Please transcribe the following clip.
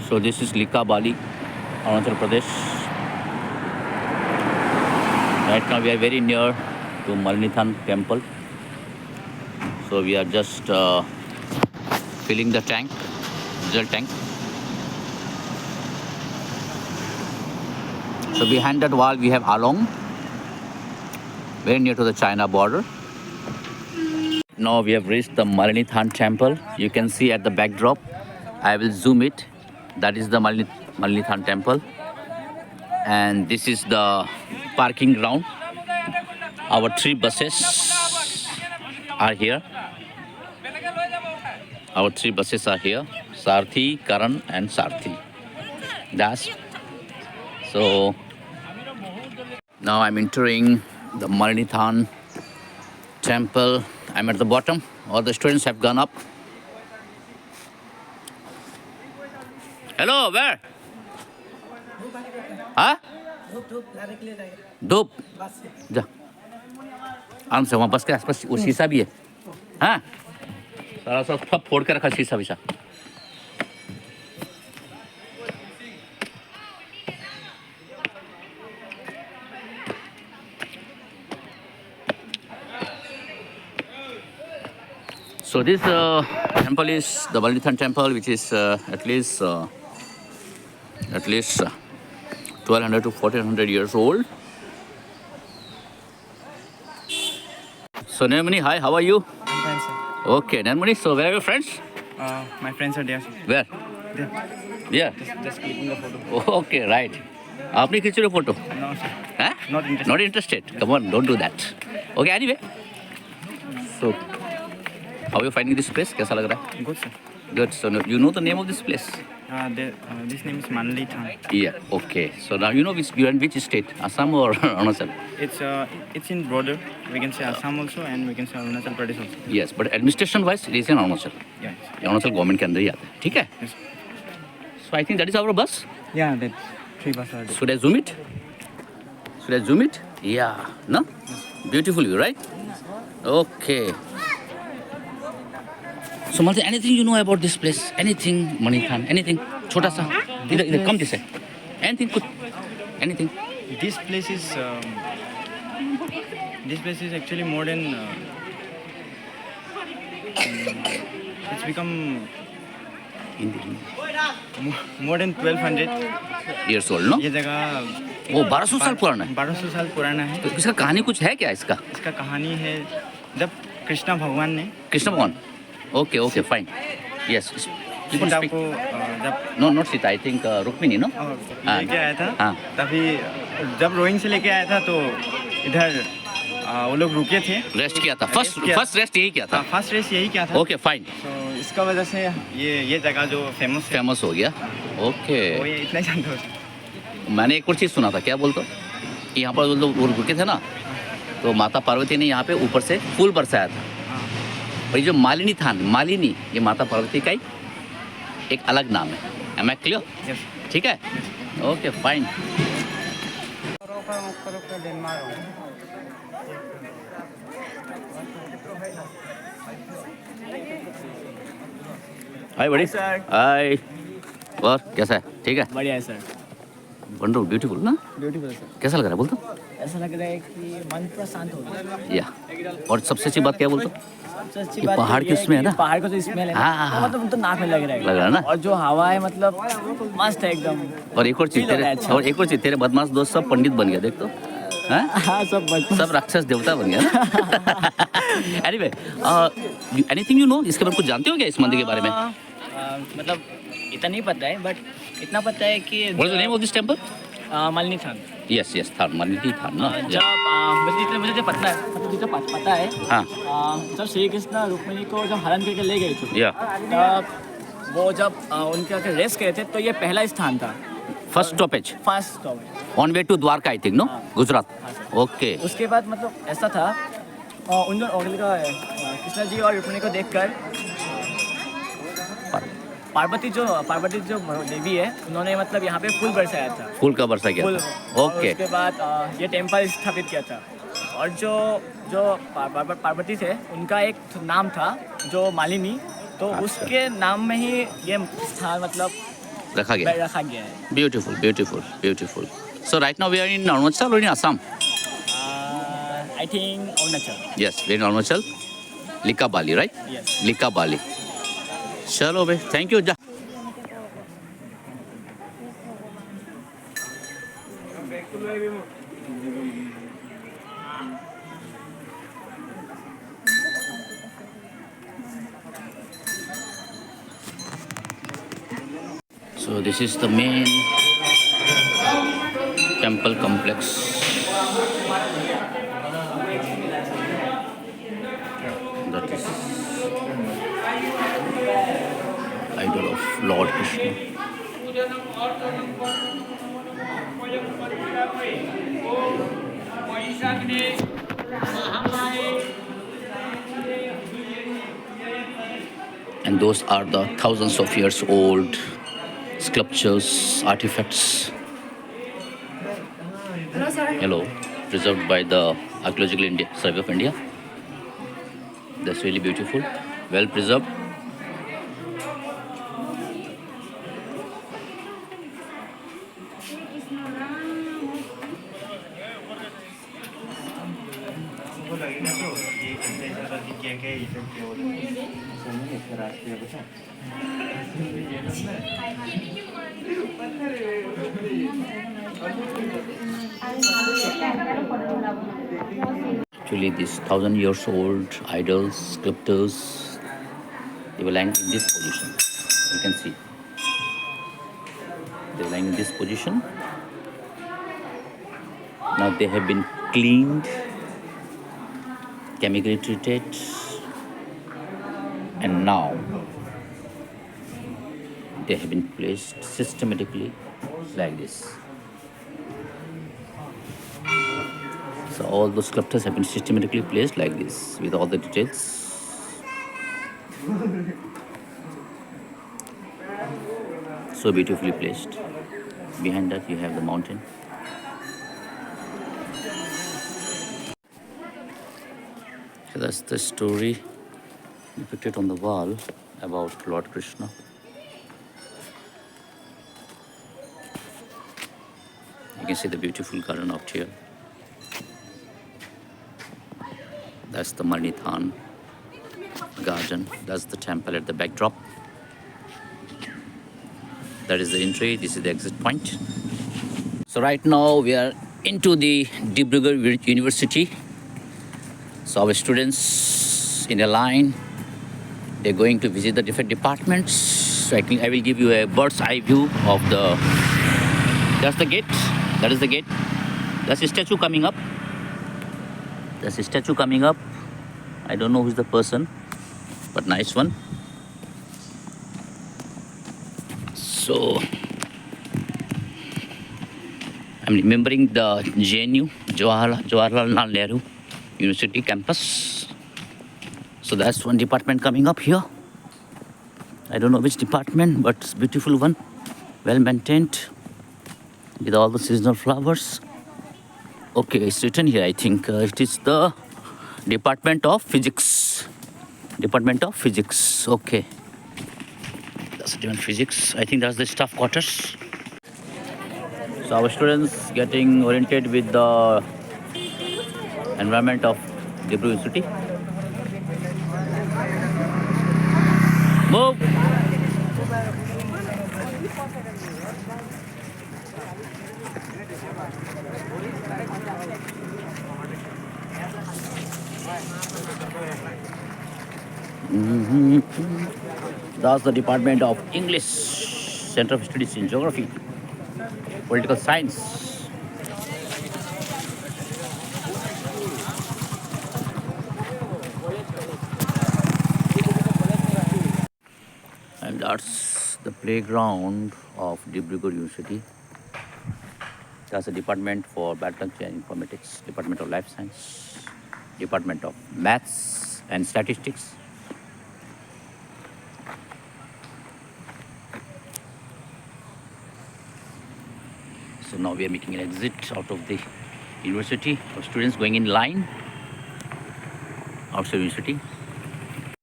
So this is Likabali, Arunachal Pradesh. Right now we are very near to Malinithan temple. So we are just filling the tank, diesel tank. So behind that wall we have Along, very near to the China border. Now we have reached the Malinithan temple. You can see at the backdrop. I will zoom it. That is the Malinithan temple. And this is the parking ground. Our 3 buses are here. Our 3 buses are here. Sarthi, Karan and Sarthi. Das. So now I'm entering the Malinithan temple. I'm at the bottom. All the students have gone up. Hello, where? हाँ? धूप जा आराम से वहाँ बस के आसपास वो शीशा भी है हाँ सारा सब फोड़ के रखा शीशा विशा So this temple is the Malinithan temple, which is at least 1200 to 1400 years old. So Nirmani, hi, how are you? I'm fine, sir. Okay, Nirmani, so where are your friends? My friends are there. Where? There. Yeah. Just clicking the photo. Okay, right. आपने खींच रहे photo? No, sir. Huh? Not interested. Not interested. Come on, don't do that. Okay, anyway. So, how are you finding this place? कैसा लग रहा है? Good, sir. Good. So you know the name of this place? This name is Malinithan. Yeah. Okay. So now you know you're in which state? Assam or Arunachal? It's in border. We can say Assam also, and we can say Arunachal Pradesh also. Yes, but administration wise, it is in Arunachal. Yeah. Arunachal government के अंदर ही आता है. ठीक है? Yes. So I think that is our bus. Yeah, that 3 buses are there. Should I zoom it? Should I zoom it? Yeah. No? Beautiful view, right? Okay. So Malti, anything you know about this place? Anything, Malinithan? Anything? Chota sa? Either come this way. Anything good? Anything? This place is actually more than. It's become more than 1200 years old, no? ये जगह वो 1200 साल पुराना है. 1200 साल पुराना है. तो इसका कहानी कुछ है क्या इसका? इसका कहानी है जब कृष्णा भगवान ने कृष्ण भगवान. Okay, okay, fine. Yes. You can Sita speak. को जब No, not Sita. I think Rukmini, no? लेके आया था हाँ. तभी जब रोइंग से लेके आया था तो इधर वो लोग रुके थे. रेस्ट किया था. फर्स्ट रेस्ट यही किया था. फर्स्ट रेस यही क्या था. Okay, fine. तो इसका वजह से ये जगह जो फेमस है फेमस हो गया. Okay. वो ये इतना ही जानते हो. मैंने एक और चीज़ सुना था. क्या बोलते हो? कि यहाँ पर लोग रुके थे ना, तो माता पार्वती ने यहाँ पे ऊपर से फूल बरसाया था. और ये जो मालिनी, ये माता पार्वती का ही एक अलग नाम है. Am I clear? Yes. ठीक है? Okay, fine. हाय बड़ी. sir. हाय. और कैसा है? ठीक है? बढ़िया है सर. वंडरफुल, ब्यूटीफुल ना? Beautiful sir. कैसा लग रहा है बोल तो? ऐसा लग रहा है कि मन पूरा शांत हो गया. या. और सबसे अच्छी बात क्या बोल तो? सबसे अच्छी ये बात पहाड़ ये की है उसमें है कि ना? पहाड़ का जो स्मेल है हाँ, हाँ, ना, हाँ. मतलब तो नाक में लग रहा है. लग रहा है ना? और जो हवा है मतलब मस्त है एकदम. और एक और चीज Feel हो रहा है अच्छा. तेरे बदमाश दोस्त सब पंडित बन गया. देख तो. हाँ? हाँ सब राक्षस देवता बन गया ना. एनीवे, एनीथिंग यू नो, इसके बारे में कुछ जानते हो क्या इस मंदिर के बारे में? मतलब इतना नहीं पता है बट इतना पता है कि what is the name of this temple? Malinithan. Yes था मालिनीथान ना. जब मुझे पता है मतलब जितना पता है हाँ. जब श्री कृष्ण रुक्मिणी को जब हरण करके ले गए थे या. तब वो जब उनके आके रेस्ट करे थे तो ये पहला स्थान था. First stoppage first stop. On way to Dwarka I think, no? Gujarat. Okay. उसके बाद मतलब ऐसा था उन दोनों कृष्ण जी और रुक्मिणी को देखकर पार्वती जो देवी है उन्होंने मतलब यहाँ पे फूल बरसाया था. फूल का वर्षा किया फूल. था. और ओके. उसके बाद ये टेम्पल स्थापित किया था. और जो पार्वती थे उनका एक नाम था जो मालिनी, तो उसके नाम में ही ये स्थान मतलब रखा गया है। रखा गया है। Beautiful, beautiful, beautiful. So right now we are in Arunachal or in Assam? I think Arunachal. Yes, we're in Arunachal. Likabali, right? Yes. Likabali. चलो भाई, थैंक यू जा। So this is the main temple complex. That is idol of Lord Krishna. And those are the thousands of years old sculptures, artifacts. Hello, sir. Hello, preserved by the Archaeological Survey of India. That's really beautiful, well preserved. Actually, these 1,000 years old idols, sculptures, they were lying in this position. You can see. They were lying in this position. Now they have been cleaned, chemically treated, and now they have been placed systematically like this. So all those sculptures have been systematically placed like this with all the details. So beautifully placed. Behind that you have the mountain. So that's the story depicted on the wall about Lord Krishna. You can see the beautiful garden out here. That's the Marnithan garden. That's the temple at the backdrop. That is the entry. This is the exit point. So right now we are into the Dibrugarh University. So our students in a line, they're going to visit the different departments. So I will give you a bird's eye view of the. That's the gate. That is the gate. That's a statue coming up. There's a statue coming up. I don't know who's the person, but nice one. So I'm remembering the JNU, Jawaharlal Nehru University campus. So that's one department coming up here. I don't know which department, but it's a beautiful one, well maintained with all the seasonal flowers. Okay, it's written here, I think it is the Department of Physics. Department of Physics, okay. That's Department of Physics. I think that's the staff quarters. So our students getting oriented with the environment of Dibrugarh University. Move! That's the Department of English, Center of Studies in Geography, Political Science. And that's the playground of Dibrugarh University. That's the Department for Biotechnology and Informatics, Department of Life Science, Department of Maths and Statistics. So now we are making an exit out of the university. Our students going in line outside university.